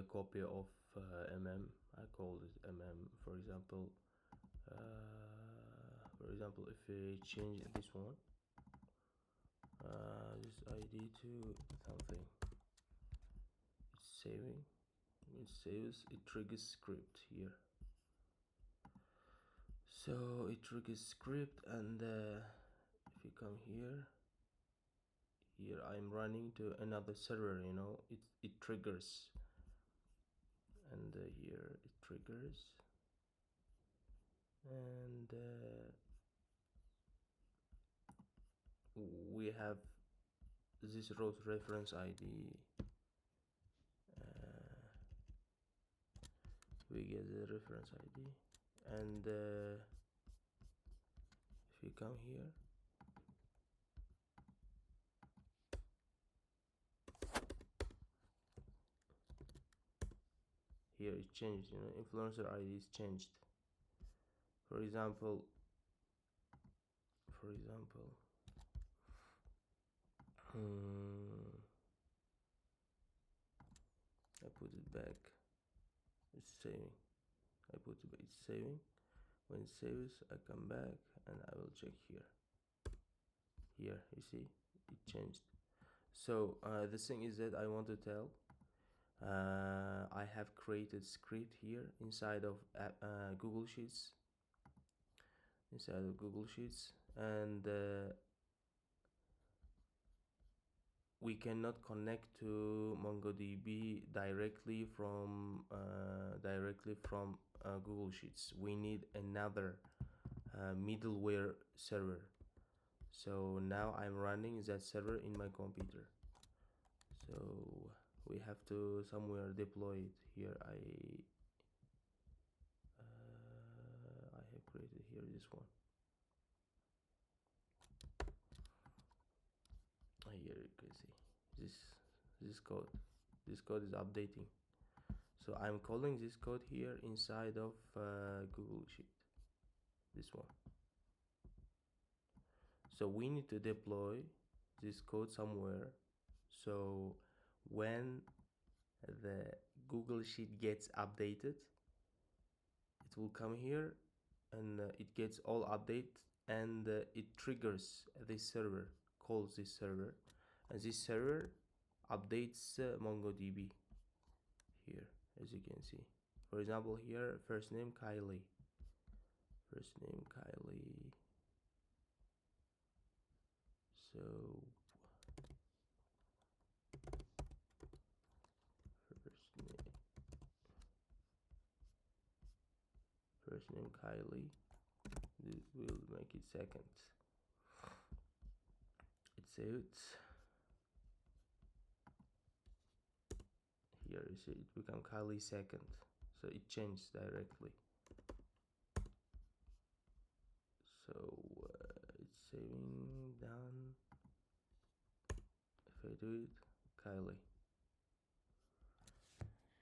a copy of I call it for example. If we change this one, this ID to something, it's saving, it saves, it triggers script here. So it triggers script, and if you come here I'm running to another server, you know, it triggers, and here it triggers, and we have this route reference ID. We get the reference ID, and if you come here, it changed, you know, influencer ID is changed. For example, I put it back, it's saving, I put it back, it's saving. When it saves, I come back and I will check here, you see it changed. So the thing is that I want to tell, I have created script here inside of Google Sheets, and we cannot connect to MongoDB directly from Google Sheets. We need another middleware server. So now I'm running that server in my computer. So we have to somewhere deploy it. Here I have created here this one. Here you can see this code. This code is updating. So I'm calling this code here inside of Google Sheet, this one. So we need to deploy this code somewhere, so when the Google Sheet gets updated, it will come here, and it gets all update, and it triggers this server, calls this server, and this server updates MongoDB here, as you can see. For example, here, first name Kylie, so first name Kylie, we'll make it second. It saves. Here you see it become Kylie second, so it changed directly. So it's saving, done. If I do it, Kylie.